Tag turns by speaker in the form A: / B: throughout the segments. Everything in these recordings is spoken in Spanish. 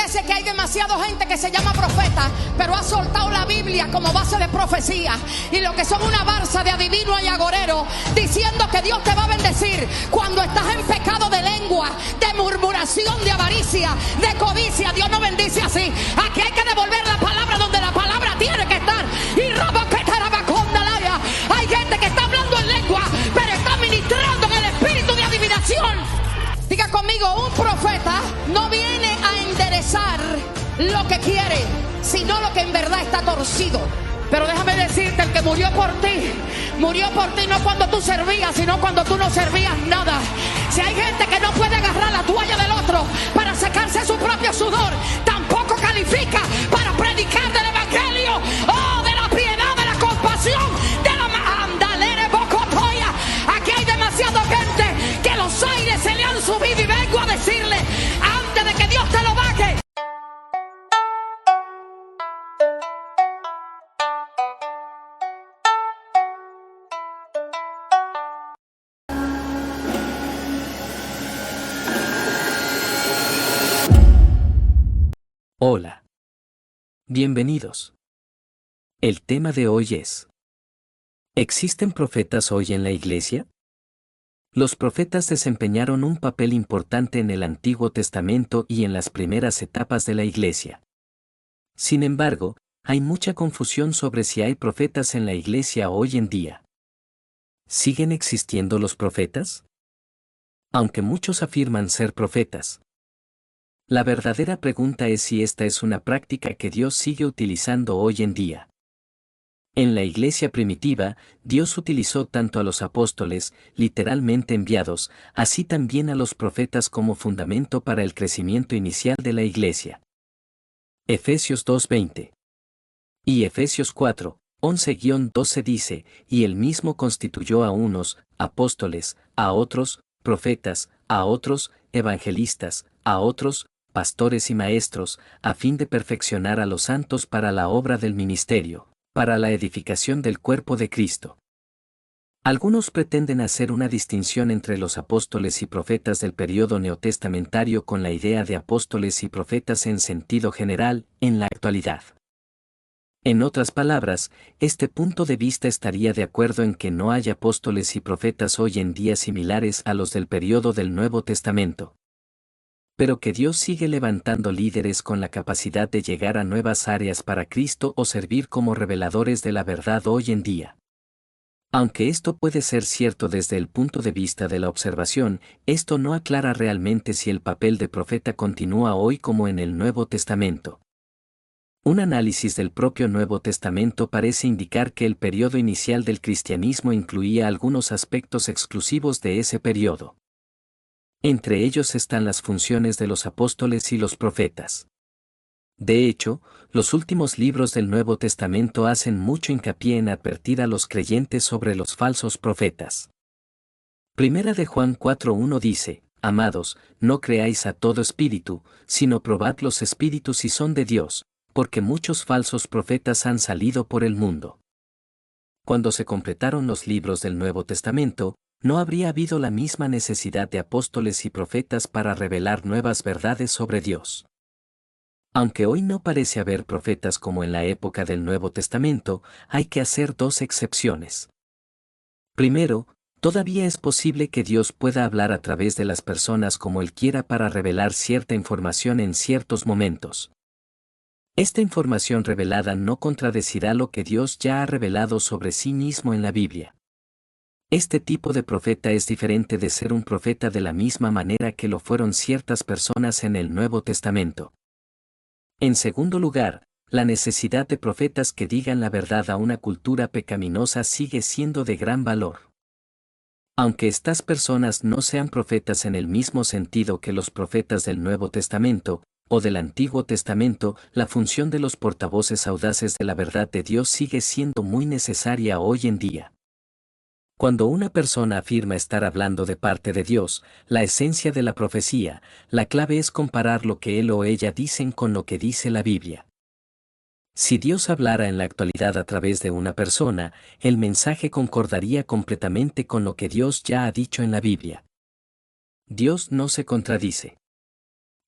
A: veces que hay demasiada gente que se llama profeta, pero ha soltado la Biblia como base de profecía, y lo que son una barza de adivino y agorero, diciendo que Dios te va a bendecir cuando estás en pecado de lengua, de murmuración, de avaricia, de codicia. Dios no bendice así. Aquí hay que devolver la palabra donde la palabra tiene que estar. Y hay gente que está hablando en lengua, pero está ministrando en el espíritu de adivinación. Diga conmigo, un profeta no viene a enderezar lo que quiere, sino lo que en verdad está torcido. Pero déjame decirte, el que murió por ti no cuando tú servías, sino cuando tú no servías nada. Si hay gente que no puede agarrar la toalla del otro para secarse su propio sudor, tampoco califica para predicar del evangelio, de la piedad, de la compasión, de la andalere bocotoya. Aquí hay demasiada gente que los aires se le han subido, y vengo a decirle, antes de que Dios te lo baje.
B: Hola. Bienvenidos. El tema de hoy es: ¿existen profetas hoy en la iglesia? Los profetas desempeñaron un papel importante en el Antiguo Testamento y en las primeras etapas de la iglesia. Sin embargo, hay mucha confusión sobre si hay profetas en la iglesia hoy en día. ¿Siguen existiendo los profetas? Aunque muchos afirman ser profetas, la verdadera pregunta es si esta es una práctica que Dios sigue utilizando hoy en día. En la iglesia primitiva, Dios utilizó tanto a los apóstoles, literalmente enviados, así también a los profetas como fundamento para el crecimiento inicial de la iglesia. Efesios 2:20. Y Efesios 4:11-12 dice, y él mismo constituyó a unos, apóstoles, a otros, profetas, a otros, evangelistas, a otros, pastores y maestros, a fin de perfeccionar a los santos para la obra del ministerio, para la edificación del cuerpo de Cristo. Algunos pretenden hacer una distinción entre los apóstoles y profetas del período neotestamentario con la idea de apóstoles y profetas en sentido general, en la actualidad. En otras palabras, este punto de vista estaría de acuerdo en que no hay apóstoles y profetas hoy en día similares a los del período del Nuevo Testamento, pero que Dios sigue levantando líderes con la capacidad de llegar a nuevas áreas para Cristo o servir como reveladores de la verdad hoy en día. Aunque esto puede ser cierto desde el punto de vista de la observación, esto no aclara realmente si el papel de profeta continúa hoy como en el Nuevo Testamento. Un análisis del propio Nuevo Testamento parece indicar que el periodo inicial del cristianismo incluía algunos aspectos exclusivos de ese periodo. Entre ellos están las funciones de los apóstoles y los profetas. De hecho, los últimos libros del Nuevo Testamento hacen mucho hincapié en advertir a los creyentes sobre los falsos profetas. Primera de Juan 4:1 dice, amados, no creáis a todo espíritu, sino probad los espíritus si son de Dios, porque muchos falsos profetas han salido por el mundo. Cuando se completaron los libros del Nuevo Testamento, no habría habido la misma necesidad de apóstoles y profetas para revelar nuevas verdades sobre Dios. Aunque hoy no parece haber profetas como en la época del Nuevo Testamento, hay que hacer dos excepciones. Primero, todavía es posible que Dios pueda hablar a través de las personas como Él quiera para revelar cierta información en ciertos momentos. Esta información revelada no contradecirá lo que Dios ya ha revelado sobre sí mismo en la Biblia. Este tipo de profeta es diferente de ser un profeta de la misma manera que lo fueron ciertas personas en el Nuevo Testamento. En segundo lugar, la necesidad de profetas que digan la verdad a una cultura pecaminosa sigue siendo de gran valor. Aunque estas personas no sean profetas en el mismo sentido que los profetas del Nuevo Testamento o del Antiguo Testamento, la función de los portavoces audaces de la verdad de Dios sigue siendo muy necesaria hoy en día. Cuando una persona afirma estar hablando de parte de Dios, la esencia de la profecía, la clave es comparar lo que él o ella dicen con lo que dice la Biblia. Si Dios hablara en la actualidad a través de una persona, el mensaje concordaría completamente con lo que Dios ya ha dicho en la Biblia. Dios no se contradice.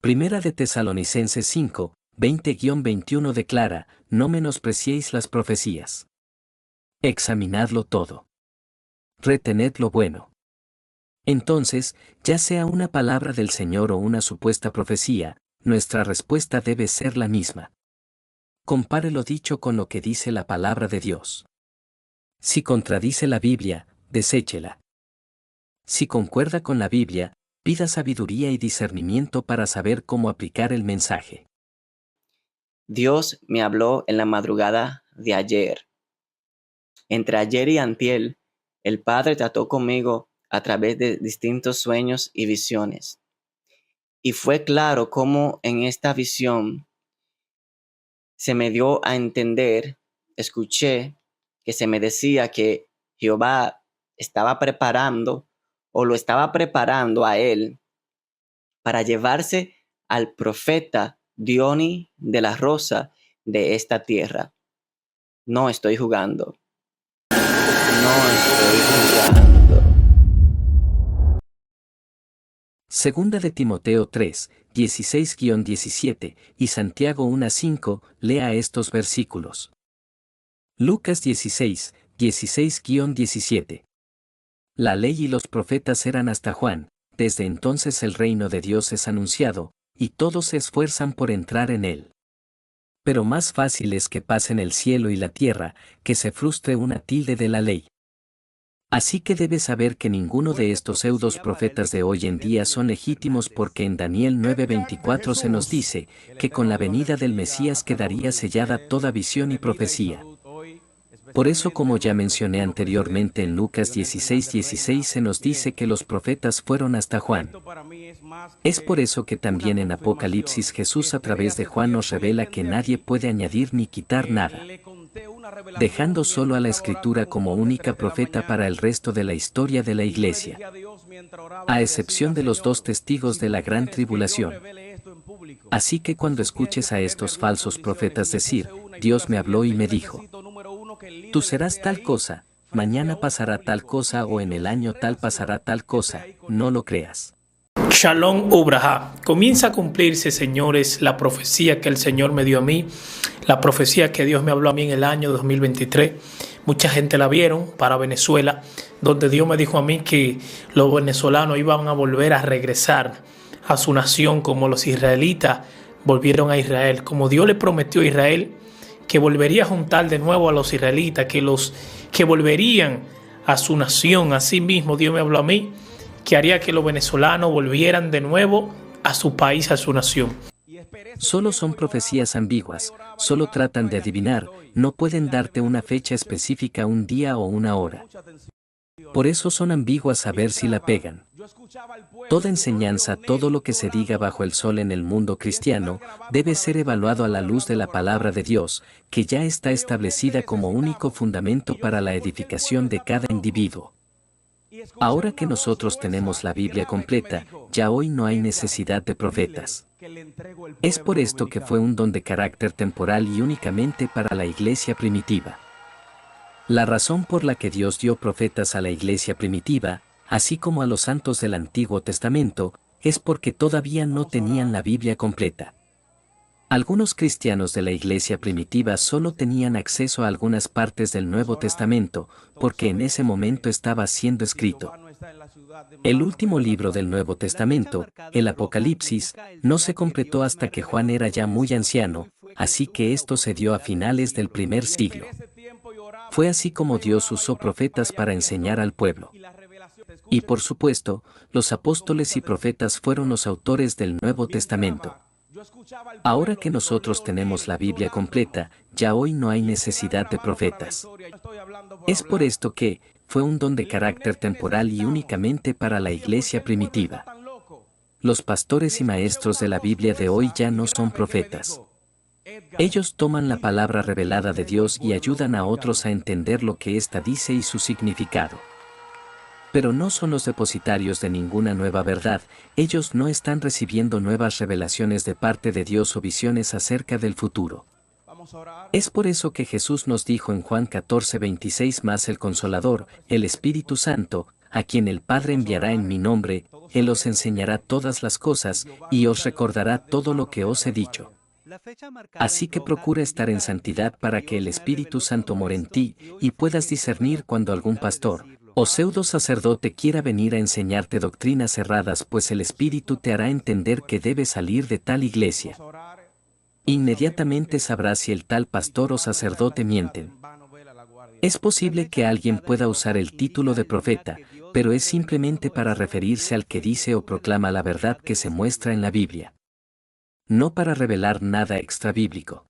B: Primera de Tesalonicenses 5, 20-21 declara: no menospreciéis las profecías. Examinadlo todo. Retened lo bueno. Entonces, ya sea una palabra del Señor o una supuesta profecía, nuestra respuesta debe ser la misma. Compare lo dicho con lo que dice la palabra de Dios. Si contradice la Biblia, deséchela. Si concuerda con la Biblia, pida sabiduría y discernimiento para saber cómo aplicar el mensaje.
C: Dios me habló en la madrugada de ayer. Entre ayer y antier, el Padre trató conmigo a través de distintos sueños y visiones. Y fue claro cómo en esta visión se me dio a entender, escuché que se me decía que Jehová estaba preparando o lo estaba preparando a él para llevarse al profeta Dioni de la Rosa de esta tierra. No estoy jugando. No estoy jugando.
B: Segunda de Timoteo 3, 16-17 y Santiago 1-5, lea estos versículos. Lucas 16, 16-17. La ley y los profetas eran hasta Juan, desde entonces el reino de Dios es anunciado, y todos se esfuerzan por entrar en él. Pero más fácil es que pasen el cielo y la tierra, que se frustre una tilde de la ley. Así que debes saber que ninguno de estos pseudos profetas de hoy en día son legítimos, porque en Daniel 9:24 se nos dice que con la venida del Mesías quedaría sellada toda visión y profecía. Por eso, como ya mencioné anteriormente, en Lucas 16:16 se nos dice que los profetas fueron hasta Juan. Es por eso que también en Apocalipsis Jesús a través de Juan nos revela que nadie puede añadir ni quitar nada, dejando solo a la Escritura como única profeta para el resto de la historia de la Iglesia, a excepción de los 2 testigos de la gran tribulación. Así que cuando escuches a estos falsos profetas decir: Dios me habló y me dijo, tú serás tal cosa, mañana pasará tal cosa o en el año tal pasará tal cosa, no lo creas.
D: Shalom Ubraha. Comienza a cumplirse, señores, la profecía que el Señor me dio a mí, la profecía que Dios me habló a mí en el año 2023. Mucha gente la vieron para Venezuela, donde Dios me dijo a mí que los venezolanos iban a volver a regresar a su nación como los israelitas volvieron a Israel, como Dios le prometió a Israel que volvería a juntar de nuevo a los israelitas, que volverían a su nación. Así mismo Dios me habló a mí que haría que los venezolanos volvieran de nuevo a su país, a su nación.
B: Solo son profecías ambiguas, solo tratan de adivinar, no pueden darte una fecha específica, un día o una hora. Por eso son ambiguas, a ver si la pegan. Toda enseñanza, todo lo que se diga bajo el sol en el mundo cristiano, debe ser evaluado a la luz de la palabra de Dios, que ya está establecida como único fundamento para la edificación de cada individuo. Ahora que nosotros tenemos la Biblia completa, ya hoy no hay necesidad de profetas. Es por esto que fue un don de carácter temporal y únicamente para la iglesia primitiva. La razón por la que Dios dio profetas a la iglesia primitiva, así como a los santos del Antiguo Testamento, es porque todavía no tenían la Biblia completa. Algunos cristianos de la iglesia primitiva solo tenían acceso a algunas partes del Nuevo Testamento, porque en ese momento estaba siendo escrito. El último libro del Nuevo Testamento, el Apocalipsis, no se completó hasta que Juan era ya muy anciano, así que esto se dio a finales del primer siglo. Fue así como Dios usó profetas para enseñar al pueblo. Y por supuesto, los apóstoles y profetas fueron los autores del Nuevo Testamento. Ahora que nosotros tenemos la Biblia completa, ya hoy no hay necesidad de profetas. Es por esto que fue un don de carácter temporal y únicamente para la iglesia primitiva. Los pastores y maestros de la Biblia de hoy ya no son profetas. Ellos toman la palabra revelada de Dios y ayudan a otros a entender lo que ésta dice y su significado. Pero no son los depositarios de ninguna nueva verdad, ellos no están recibiendo nuevas revelaciones de parte de Dios o visiones acerca del futuro. Es por eso que Jesús nos dijo en Juan 14:26: más el Consolador, el Espíritu Santo, a quien el Padre enviará en mi nombre, Él os enseñará todas las cosas, y os recordará todo lo que os he dicho. Así que procura estar en santidad para que el Espíritu Santo more en ti, y puedas discernir cuando algún pastor o pseudo sacerdote quiera venir a enseñarte doctrinas erradas, pues el Espíritu te hará entender que debes salir de tal iglesia. Inmediatamente sabrás si el tal pastor o sacerdote mienten. Es posible que alguien pueda usar el título de profeta, pero es simplemente para referirse al que dice o proclama la verdad que se muestra en la Biblia. No para revelar nada extrabíblico.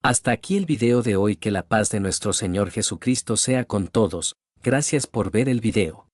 B: Hasta aquí el video de hoy. Que la paz de nuestro Señor Jesucristo sea con todos. Gracias por ver el video.